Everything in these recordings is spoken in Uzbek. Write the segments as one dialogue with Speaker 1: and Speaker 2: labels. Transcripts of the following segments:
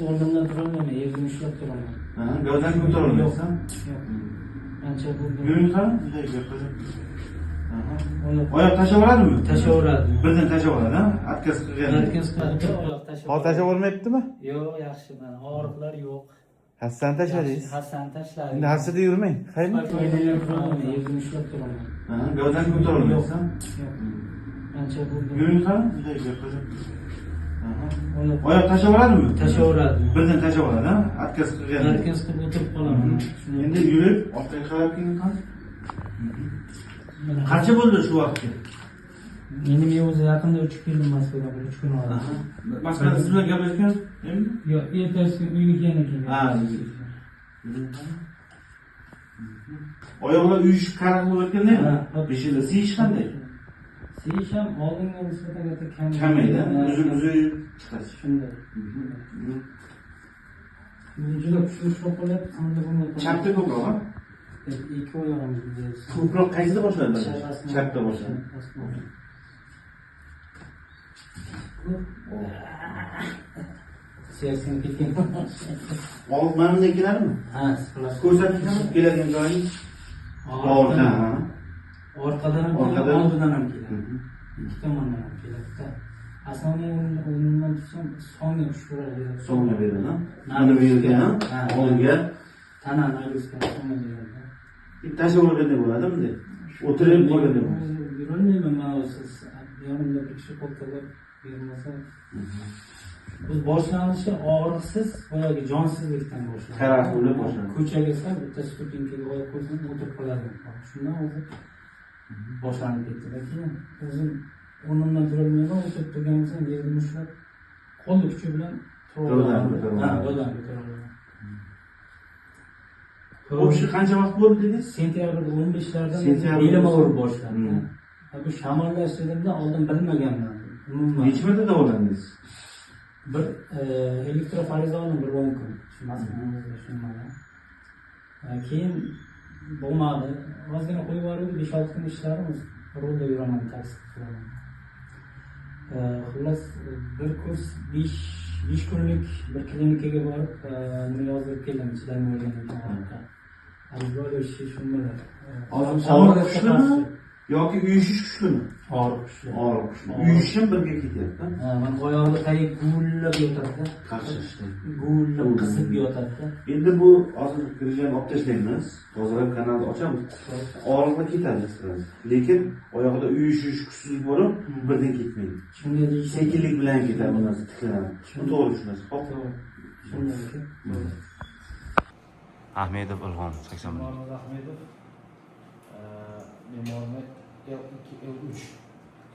Speaker 1: O'rnimdan turolmayman, yerga ushlab turaman.
Speaker 2: Ha, gavdan ko'tarolmaysan?
Speaker 1: Yo'q. Ancha bo'ldi.
Speaker 2: Yuring qani? Bunday gapirib. Oyoq tashlaveradimi?
Speaker 1: Tashlaveradi.
Speaker 2: Birdan tashlaveradi, ha? Отказ qilgan.
Speaker 1: Arkaz qiladi, oyoq tashlaveradi.
Speaker 3: Hozir tashlavermayaptimi?
Speaker 1: Yo'q, yaxshi mana. Og'riqlar yo'q.
Speaker 3: Hassani tashladingiz.
Speaker 1: Hassani tashladi.
Speaker 3: Endi hassada yurmang. Qayerda?
Speaker 1: O'rnimdan turolmayman, yerga ushlab turaman.
Speaker 2: Ha, gavdan ko'tarolmaysan?
Speaker 1: Yo'q. Ancha bo'ldi.
Speaker 2: Yuring qani? Bunday gapirib. Oyoq tashlaveradimi?
Speaker 1: Tashlaveradi.
Speaker 2: Birdan tashlaveradi, ha? Отказ qilgan.
Speaker 1: Arkaz qilib o'tirib qolaman.
Speaker 2: Endi yurib, orqaga qarab keling qani? Qancha bo'ldi shu vaqtga?
Speaker 1: Mening o'zi yaqinda uchib keldim Moskvadan, 3 kun oldin.
Speaker 2: Moskvada siz bilan gaplashgan?
Speaker 1: Yo'q, ertasi uyga kelgan.
Speaker 2: Ha. Oyoqlar uyushib qanaqa bo'layotganda? Beshida siyish qanday?
Speaker 1: Siyish ham oldinga nisbatan
Speaker 2: kamaydi. O'zi chiqasiz.
Speaker 1: Shunday. Juda kuchli ushlab qolyapti, qanday bo'lmaydi.
Speaker 2: Chapda ko'proq, ha?
Speaker 1: Ikki oyog'imiz biza.
Speaker 2: Ko'proq qaysida boshladi? Chapda boshladi.
Speaker 1: Siyosiyga ketgan.
Speaker 2: Olib mana bunday keladimi?
Speaker 1: Ha, siflash.
Speaker 2: Ko'rsatishamiz keladigan joying. Orqadan, ha.
Speaker 1: Orqadan ham keladi, oldidan ham keladi. Ikki tomondan ham keladi. Asosiy o'rnidan tursam, so'ngga tushiradi.
Speaker 2: So'ngga beradi, ha. Mana bu yerga, ha. Oldinga
Speaker 1: tanani ayirishga so'ngga beradi.
Speaker 2: Tashlaverganda bo'ladi bunday. O'tirib qolganda bo'ladi.
Speaker 1: Yurolmayman mana siz yonimda bir kishi qo'ltiqlab bermasa. Biz boshlanishi og'riqsiz, boyagi jonsizlikdan boshlanadi.
Speaker 2: Qarab bo'lib boshlanadi.
Speaker 1: Ko'chaga chiqib, bitta stupinkaga oyoq qo'ysam, o'tirib qoladi. Shundan o'zi boshlanib ketdi. Keyin o'zim o'rnimdan turolmayman, o'tirib turganimdan yerga ushlab, qo'l kuchi bilan turolaman. Ha, do'lan ko'taraman.
Speaker 2: O'sha qancha vaqt bo'ldi dedingiz?
Speaker 1: Sentyabr 15lardan belim og'rib boshlandi. Bu shamollashtirganda oldin bilmaganman. Umuman.
Speaker 2: Necha marta davolandingiz?
Speaker 1: Bir elektrofarizolni bir 10 kun. Tushunmadim. Keyin bo'lmadi. Ozgina qo'yib yubordim, 5-6 kun ishlarimiz. Rulda yuraman, taksi qilaman. Xullas bir kurs 5 kunlik bir klinikaga borib, nima yozib keldim, chidamay o'rgandim. Albatta shunday.
Speaker 2: Og'riq kuchlimi yoki uyushish kuchlimi?
Speaker 1: Og'riq kuchli.
Speaker 2: Og'riq kuchli. Uyushim birga ketyapti.
Speaker 1: Men oyog'imda tayib gullab yotadi.
Speaker 2: Qarshishdi.
Speaker 1: Gullab qisib yotadi.
Speaker 2: Endi bu hozir kirgan olib tashlaymiz. Hozir kanalni ochamiz. Og'riqlar ketadi siz. Lekin oyog'ida uyushish kuchsiz bo'lib, birdan ketmaydi.
Speaker 1: Shunday deysiz.
Speaker 2: Sekinlik bilan ketadi bu narsa tiklanadi. Bu to'g'ri tushunasiz. Xo'p.
Speaker 1: Shunday.
Speaker 3: Ahmedov Ilhom 81.
Speaker 4: Ahmedov bemorni L2-L3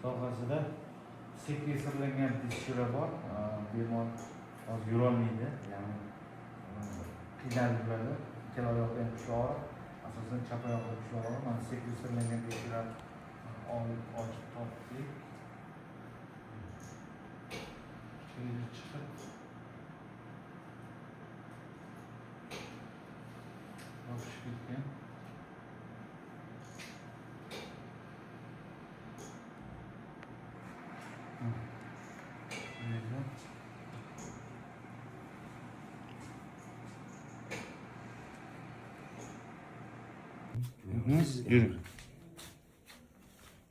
Speaker 4: sohasida sekretorlangan tekshira bor. Bemor hozir yurolmaydi, ya'ni qiynalib yuradi. Ikkala oyoqda ham kuchli og'riq, asosan chap oyoqda kuchli og'riq. Mana sekretorlangan tekshira olib ochib topdik. Chiqib yopishib ketgan.
Speaker 3: Yuring.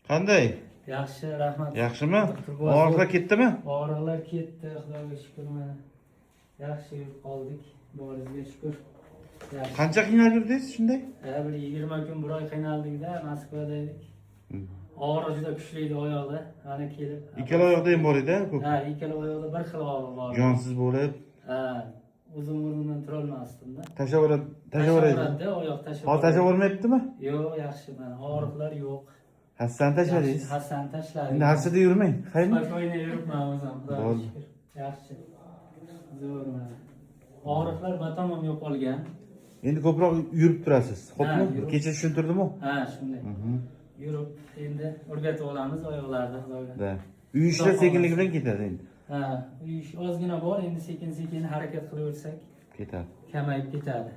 Speaker 3: Qanday?
Speaker 1: Yaxshi, rahmat.
Speaker 3: Yaxshimi? Og'riqlar ketdimi?
Speaker 1: Og'riqlar ketdi, Xudoga shukr mana. Yaxshi yurib qoldik, boringizga shukr. Yaxshi.
Speaker 3: Qancha qiynalib yurdingiz shunday?
Speaker 1: Bir 20 kun, bir oy qiynaldik-da, Moskvada edik. Og'riq juda kuchli edi oyoqda. Mana kelib.
Speaker 3: Ikkala oyoqda ham bor edi, ko'p.
Speaker 1: Ha, ikkala oyoqda bir xil og'riq bor.
Speaker 3: Jonsiz bo'lib.
Speaker 1: Ha, o'zim o'rnimdan tura olmasdim-da.
Speaker 3: Tashlaveradi.
Speaker 1: Tashlaveradi, oyoq tashlaveradi.
Speaker 3: Hozir tashlavermayaptimi?
Speaker 1: Yo'q, yaxshi mana. Og'riqlar yo'q.
Speaker 3: Hassani tashladingiz.
Speaker 1: Hassani tashladim.
Speaker 3: Endi hassada yurmang. Qayerda?
Speaker 1: Spokойно yuribman o'zim.
Speaker 3: Bo'ldi.
Speaker 1: Yaxshi. Zo'r mana. Og'riqlar batamom yo'qolgan.
Speaker 3: Endi ko'proq yurib turasiz. Xo'pmi?
Speaker 1: yurib.
Speaker 3: Kecha tushuntirdimi?
Speaker 1: Ha, shunday. Yurib, endi o'rgatib olamiz oyoqlarni Xudoga.
Speaker 3: Da. Uyushlar sekinlik bilan ketadi endi.
Speaker 1: Ha, uyish ozgina bor, endi sekin-sekin harakat qilaversak
Speaker 3: Ketadi.
Speaker 1: kamayib ketadi.